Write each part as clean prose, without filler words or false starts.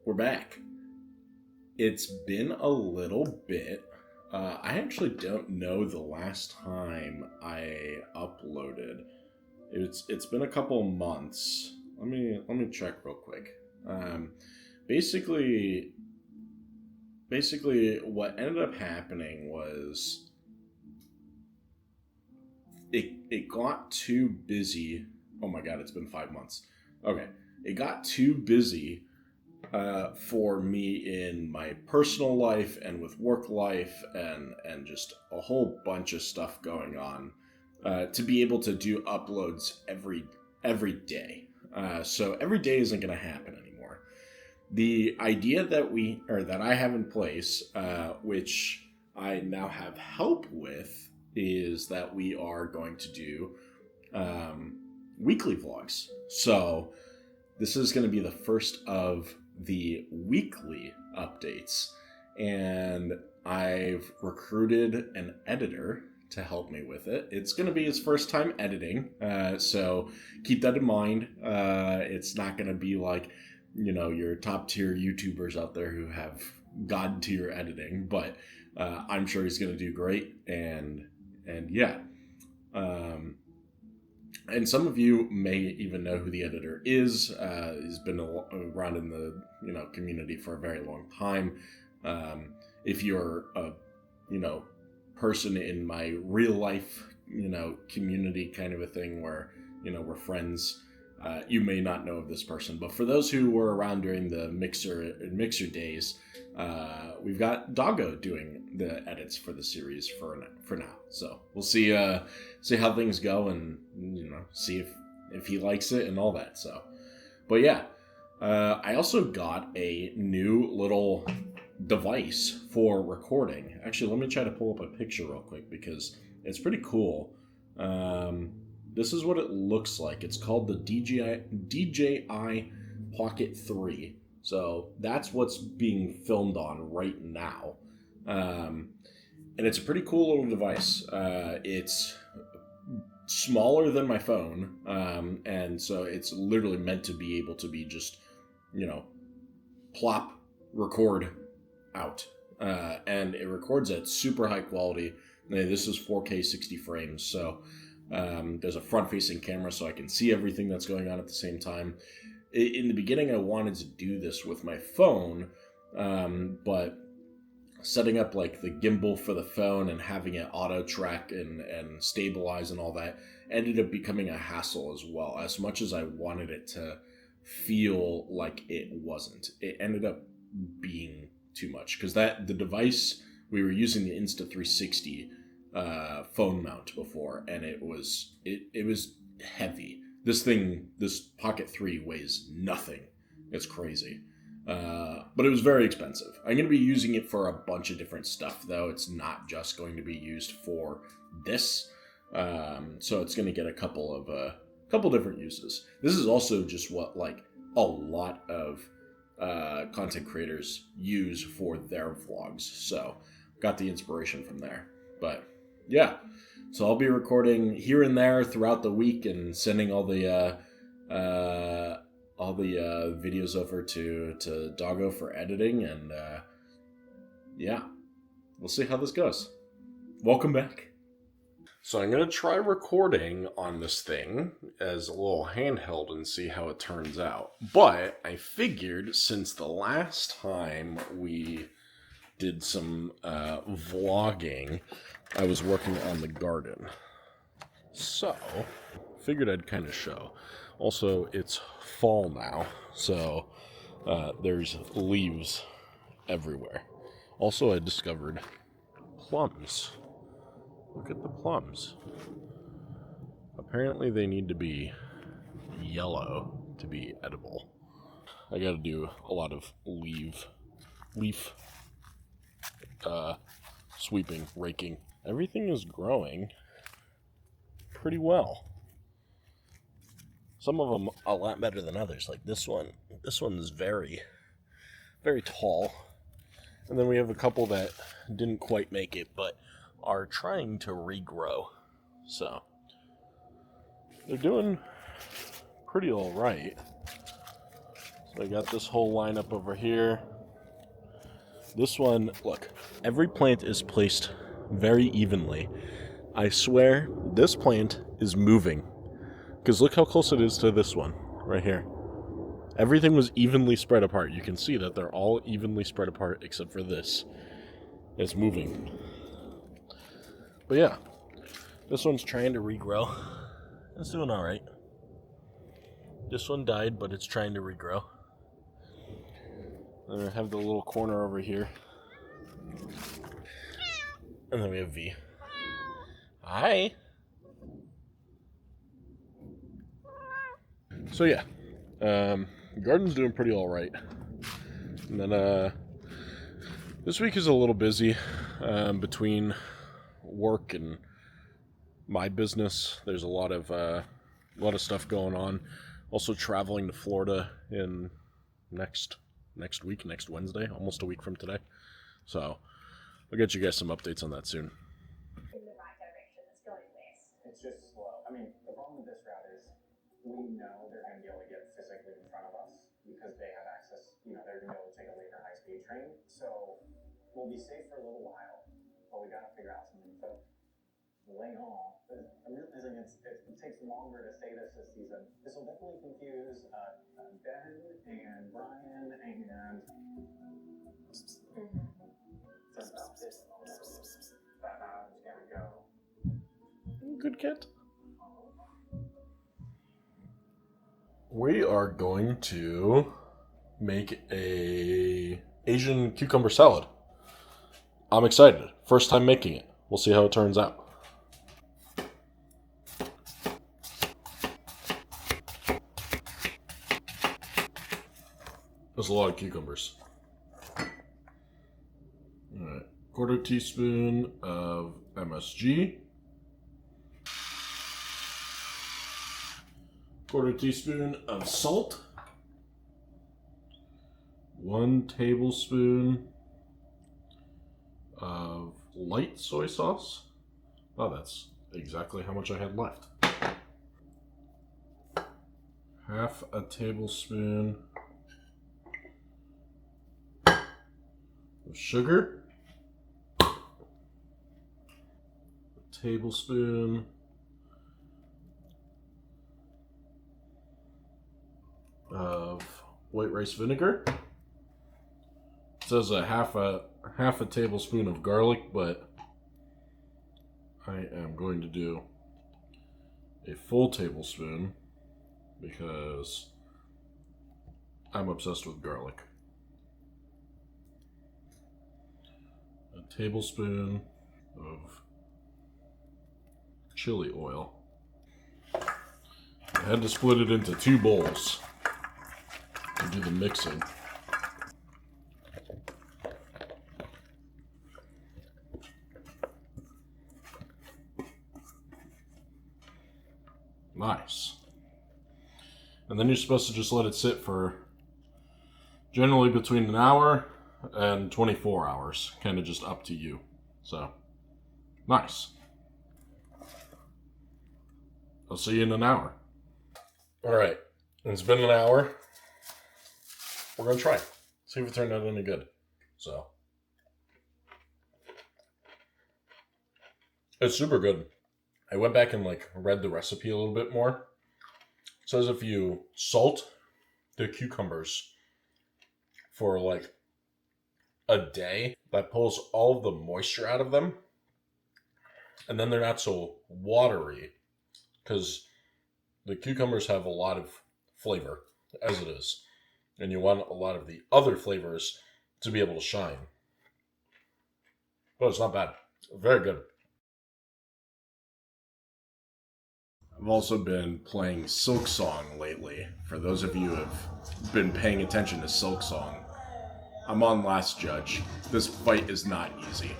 We're back. It's been a little bit. I actually don't know the last time I uploaded. It's been a couple months. Let me check real quick. Um, basically, what ended up happening was it got too busy. Oh my god, it's been 5 months. Okay, it got too busy for me in my personal life and with work life and just a whole bunch of stuff going on to be able to do uploads every day. So every day isn't going to happen anymore. The idea that I have in place, which I now have help with, is that we are going to do weekly vlogs. So this is going to be the first of the weekly updates, and I've recruited an editor to help me with it. It's going to be his first time editing, so keep that in mind. It's not going to be like, your top tier YouTubers out there who have god tier editing, but I'm sure he's going to do great, and yeah. And some of you may even know who the editor is. He's been around in the community for a very long time. If you're a person in my real life community kind of a thing where we're friends, you may not know of this person. But for those who were around during the mixer days, we've got Doggo doing the edits for the series for now. So we'll see how things go, and see if he likes it and all that. So, but yeah, I also got a new little device for recording. Actually, let me try to pull up a picture real quick because it's pretty cool. This is what it looks like. It's called the DJI Pocket 3. So that's what's being filmed on right now. And it's a pretty cool little device. It's smaller than my phone. And so it's literally meant to be able to be just, plop, record out. And it records at super high quality. This is 4K 60 frames. So there's a front-facing camera so I can see everything that's going on at the same time. In the beginning, I wanted to do this with my phone, but setting up like the gimbal for the phone and having it auto track and stabilize and all that ended up becoming a hassle as well. As much as I wanted it to feel like it wasn't, it ended up being too much because the device we were using, the Insta360 phone mount before, and it was heavy. This Pocket 3 weighs nothing. It's crazy. But it was very expensive. I'm going to be using it for a bunch of different stuff, though. It's not just going to be used for this. So it's going to get a couple different uses. This is also just what like a lot of content creators use for their vlogs. So got the inspiration from there. But yeah. So I'll be recording here and there throughout the week and sending all the videos over to Doggo for editing, and yeah, we'll see how this goes. Welcome back. So I'm gonna try recording on this thing as a little handheld and see how it turns out. But I figured since the last time we did some vlogging, I was working on the garden. So, figured I'd kind of show. Also, it's fall now, so there's leaves everywhere. Also, I discovered plums. Look at the plums. Apparently, they need to be yellow to be edible. I gotta do a lot of leaf sweeping, raking. Everything is growing pretty well. Some of them a lot better than others. Like this one. This one is very, very tall. And then we have a couple that didn't quite make it, but are trying to regrow. So they're doing pretty all right. I got this whole lineup over here. This one, look, every plant is placed very evenly. I swear, this plant is moving. Because look how close it is to this one, right here. Everything was evenly spread apart. You can see that they're all evenly spread apart except for this. It's moving. But yeah, this one's trying to regrow. It's doing alright. This one died, but it's trying to regrow. Then I have the little corner over here. And then we have V. Hi! So yeah, garden's doing pretty alright. And then this week is a little busy between work and my business. There's a lot of stuff going on. Also traveling to Florida in next Wednesday, almost a week from today. So I'll get you guys some updates on that soon. In the right direction, it's going west. It's just slow. I mean, the problem with this route is we know they're going to be able to get physically in front of us because they have access. You know, they're going to be able to take a later high-speed train. So we'll be safe for a little while, but we got to figure out something. So Leon, I'm realizing it takes longer to say this season. This will definitely confuse Ben and Brian and. There we go. Good cat. We are going to make a Asian cucumber salad. I'm excited. First time making it. We'll see how it turns out. That's a lot of cucumbers. Alright. 1/4 teaspoon of MSG. 1/4 teaspoon of salt. 1 tablespoon of light soy sauce. Oh, that's exactly how much I had left. 1/2 tablespoon of sugar. 1 tablespoon of white rice vinegar. It says a half a tablespoon of garlic, but I am going to do a full tablespoon because I'm obsessed with garlic. 1 tablespoon of chili oil. I had to split it into 2 bowls to do the mixing. Nice. And then you're supposed to just let it sit for generally between an hour and 24 hours. Kind of just up to you. So, nice. I'll see you in an hour. Alright, it's been an hour. We're going to try it. See if it turned out any good. So, it's super good. I went back and read the recipe a little bit more. It says if you salt the cucumbers for a day, that pulls all of the moisture out of them. And then they're not so watery because the cucumbers have a lot of flavor as it is. And you want a lot of the other flavors to be able to shine. But it's not bad. Very good. I've also been playing Silksong lately. For those of you who have been paying attention to Silksong, I'm on Last Judge. This fight is not easy.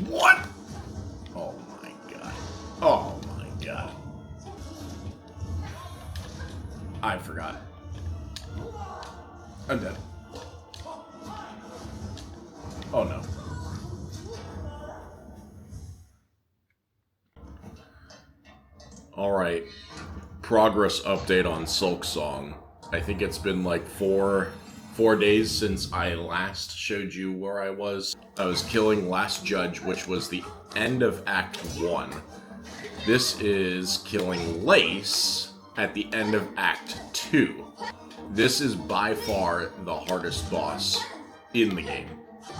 What? Oh my god. Oh my god. I forgot. I'm dead. Oh no. Alright. Progress update on Silksong. I think it's been like four days since I last showed you where I was. I was killing Last Judge, which was the end of Act 1. This is killing Lace at the end of Act 2. This is by far the hardest boss in the game.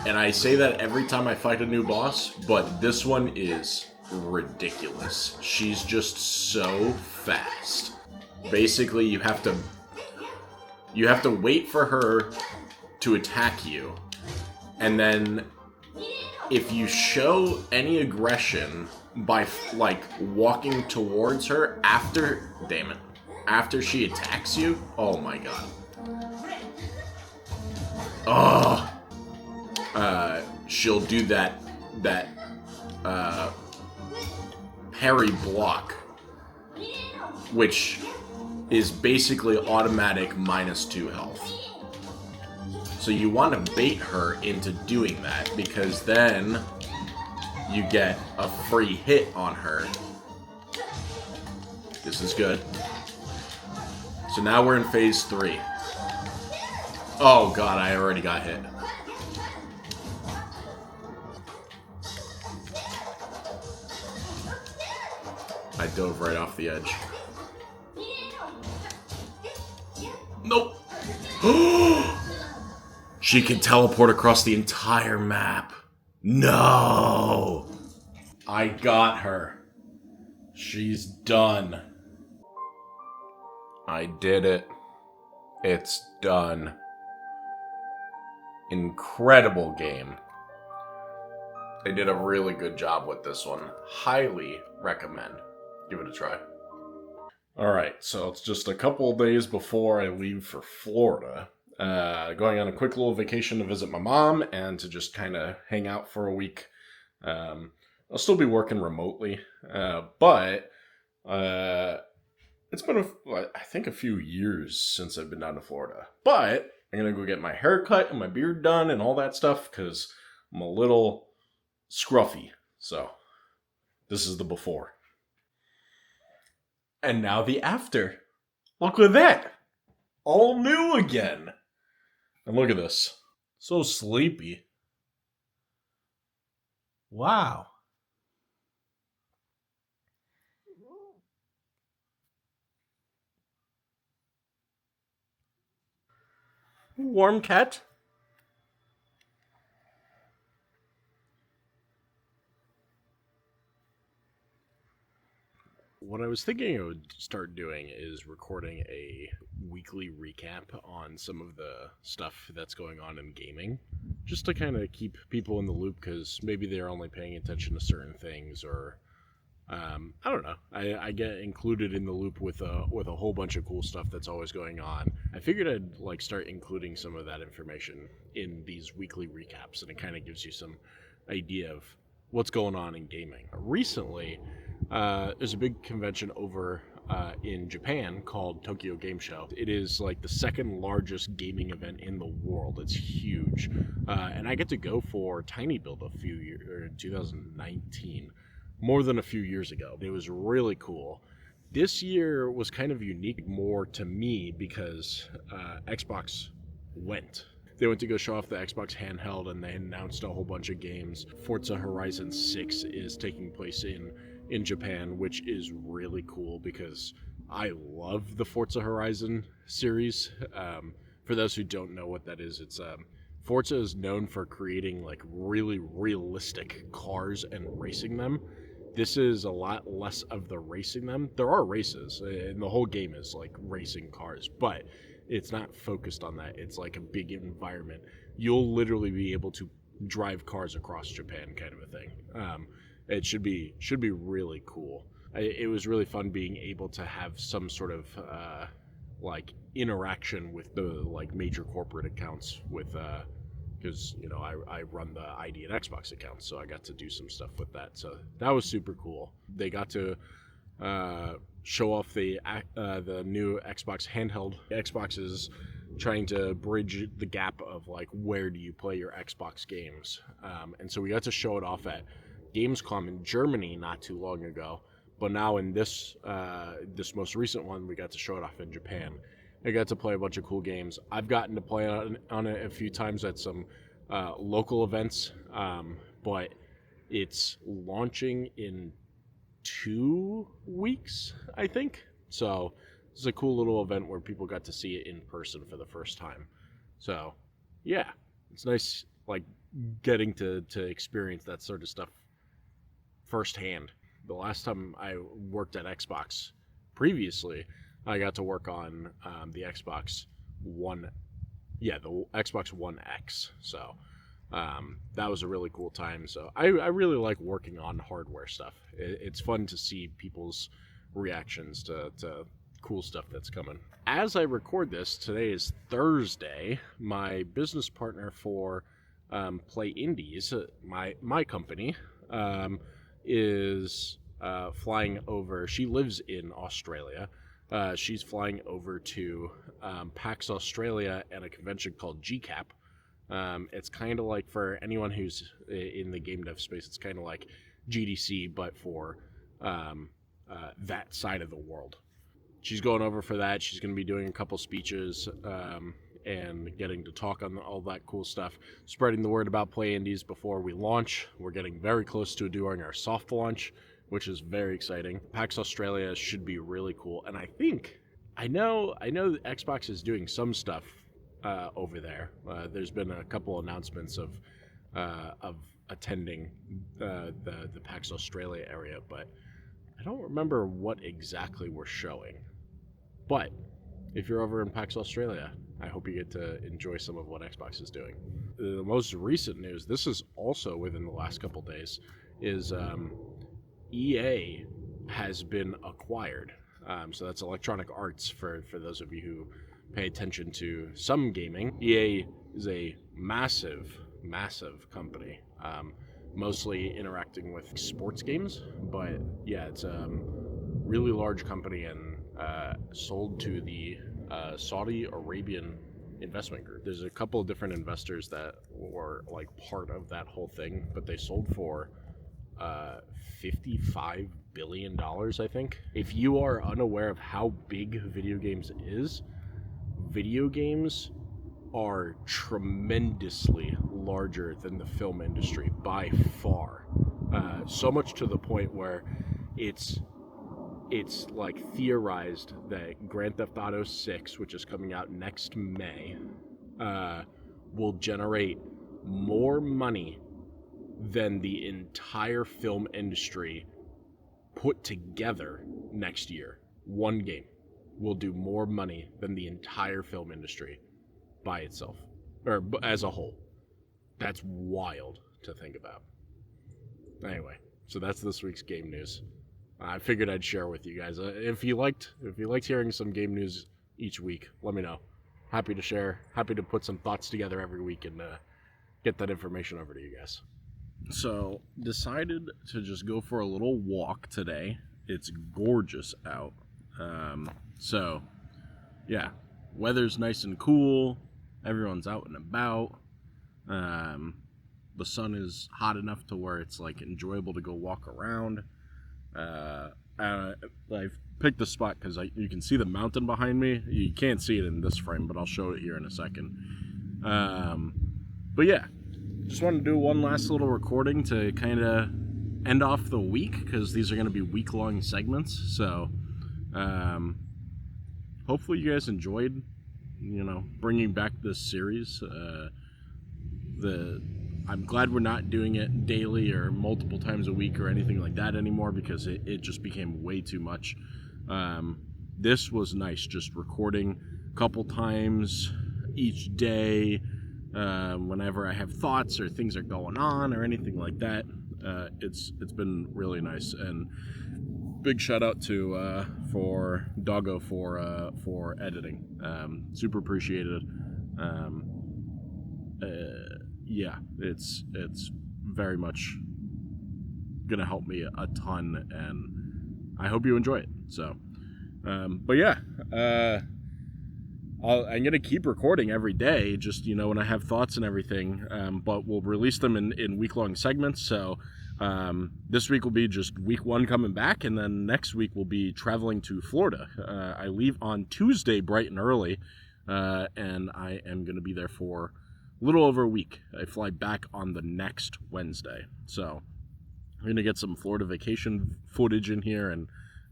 And I say that every time I fight a new boss, but this one is ridiculous. She's just so fast. Basically, you have to wait for her to attack you, and then if you show any aggression by like walking towards her after she attacks you, oh my god. She'll do that parry block, which is basically automatic -2 health. So you want to bait her into doing that, because then you get a free hit on her. This is good. So now we're in phase 3. Oh god, I already got hit. I dove right off the edge. Nope. She can teleport across the entire map. No. I got her. She's done. I did it. It's done. Incredible game. They did a really good job with this one. Highly recommend. Give it a try. Alright, so it's just a couple of days before I leave for Florida. Going on a quick little vacation to visit my mom and to just kind of hang out for a week. I'll still be working remotely, but it's been, I think, a few years since I've been down to Florida. But I'm going to go get my hair cut and my beard done and all that stuff because I'm a little scruffy. So this is the before. And now the after. Look at that. All new again. And look at this. So sleepy. Wow. Warm cat. What I was thinking I would start doing is recording a weekly recap on some of the stuff that's going on in gaming, just to kind of keep people in the loop, because maybe they're only paying attention to certain things, or I don't know. I get included in the loop with a whole bunch of cool stuff that's always going on. I figured I'd start including some of that information in these weekly recaps, and it kind of gives you some idea of what's going on in gaming. Recently, there's a big convention over in Japan called Tokyo Game Show. It is the second largest gaming event in the world. It's huge, and I get to go for Tiny Build a few years, 2019, more than a few years ago. It was really cool. This year was kind of unique more to me because Xbox went. They went to go show off the Xbox handheld, and they announced a whole bunch of games. Forza Horizon 6 is taking place in Japan, which is really cool because I love the Forza Horizon series. For those who don't know what that is, it's Forza is known for creating really realistic cars and racing them. This is a lot less of the racing them. There are races, and the whole game is racing cars, but it's not focused on that. It's a big environment. You'll literally be able to drive cars across Japan, kind of a thing. It should be really cool. It was really fun being able to have some sort of interaction with the major corporate accounts with because I run the ID and Xbox accounts, so I got to do some stuff with that. So that was super cool. They got to show off the new Xbox handheld. Xbox is trying to bridge the gap of like where do you play your Xbox games. And so we got to show it off at Gamescom in Germany not too long ago. But now in this most recent one, we got to show it off in Japan. I got to play a bunch of cool games. I've gotten to play on it a few times at some local events, but it's launching in 2 weeks, I think. So it's a cool little event where people got to see it in person for the first time. So yeah, it's nice like getting to experience that sort of stuff firsthand. The last time I worked at Xbox previously, I got to work on the Xbox One, the Xbox One X. So that was a really cool time. So I really like working on hardware stuff. It's fun to see people's reactions to cool stuff that's coming. As I record this, today is Thursday. My business partner for Play Indies, my company, is flying over. She lives in Australia. She's flying over to PAX Australia and a convention called GCAP. It's kind of like, for anyone who's in the game dev space, it's kind of like GDC, but for that side of the world. She's going over for that. She's going to be doing a couple speeches and getting to talk on all that cool stuff, spreading the word about Play Indies before we launch. We're getting very close to doing our soft launch, which is very exciting. PAX Australia should be really cool, and I know that Xbox is doing some stuff over there. There's been a couple announcements of attending the PAX Australia area, but I don't remember what exactly we're showing. But if you're over in PAX Australia, I hope you get to enjoy some of what Xbox is doing. The most recent news, this is also within the last couple days, is EA has been acquired. So that's Electronic Arts for those of you who pay attention to some gaming. EA is a massive company, mostly interacting with sports games. But yeah, it's a really large company and sold to the Saudi Arabian investment group. There's a couple of different investors that were like part of that whole thing, but they sold for $55 billion, I think. If you are unaware of how big video games is, video games are tremendously larger than the film industry by far. So much to the point where it's like theorized that Grand Theft Auto 6, which is coming out next May, will generate more money than the entire film industry put together next year. One game will do more money than the entire film industry by itself, or as a whole. That's wild to think about. Anyway, so that's this week's game news. I figured I'd share with you guys. If you liked hearing some game news each week, let me know. Happy to share. Happy to put some thoughts together every week and get that information over to you guys. So, decided to just go for a little walk today. It's gorgeous out. So, yeah, weather's nice and cool. Everyone's out and about. The sun is hot enough to where it's like enjoyable to go walk around. I've picked the spot because you can see the mountain behind me. You can't see it in this frame, but I'll show it here in a second. But yeah, just wanted to do one last little recording to kind of end off the week, because these are going to be week-long segments. So hopefully you guys enjoyed, bringing back this series. I'm glad we're not doing it daily or multiple times a week or anything like that anymore, because it just became way too much. This was nice, just recording a couple times each day, whenever I have thoughts or things are going on or anything like that. It's been really nice, and big shout out to for Doggo for editing. Super appreciated. Yeah, it's very much gonna help me a ton, and I hope you enjoy it. So, but yeah, I'm going to keep recording every day, just, when I have thoughts and everything, but we'll release them in week-long segments. So this week will be just week 1 coming back, and then next week we'll be traveling to Florida. I leave on Tuesday bright and early, and I am going to be there for a little over a week. I fly back on the next Wednesday. So I'm going to get some Florida vacation footage in here and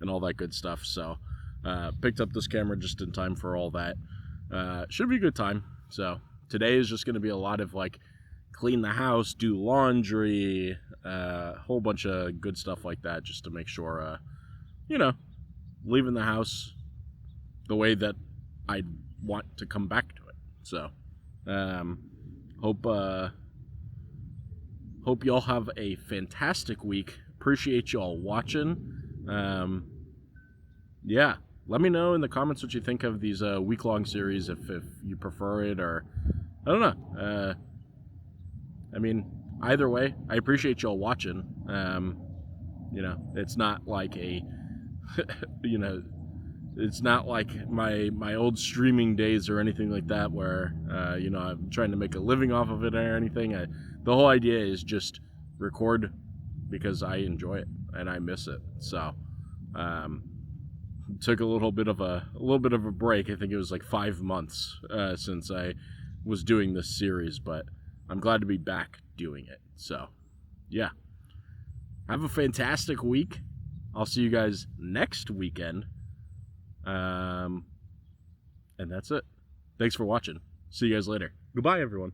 all that good stuff. So picked up this camera just in time for all that. Should be a good time. So today is just going to be a lot of like clean the house, do laundry, a whole bunch of good stuff like that, just to make sure, leaving the house the way that I'd want to come back to it. So hope y'all have a fantastic week. Appreciate y'all watching. Yeah. Let me know in the comments what you think of these week-long series, if you prefer it, or I don't know. Either way, I appreciate y'all watching. It's not like it's not like my old streaming days or anything like that, where I'm trying to make a living off of it or anything. The whole idea is just record because I enjoy it and I miss it. So. Took a little bit of a break. I think it was like 5 months since I was doing this series, but I'm glad to be back doing it. So, yeah. Have a fantastic week. I'll see you guys next weekend. And that's it. Thanks for watching. See you guys later. Goodbye, everyone.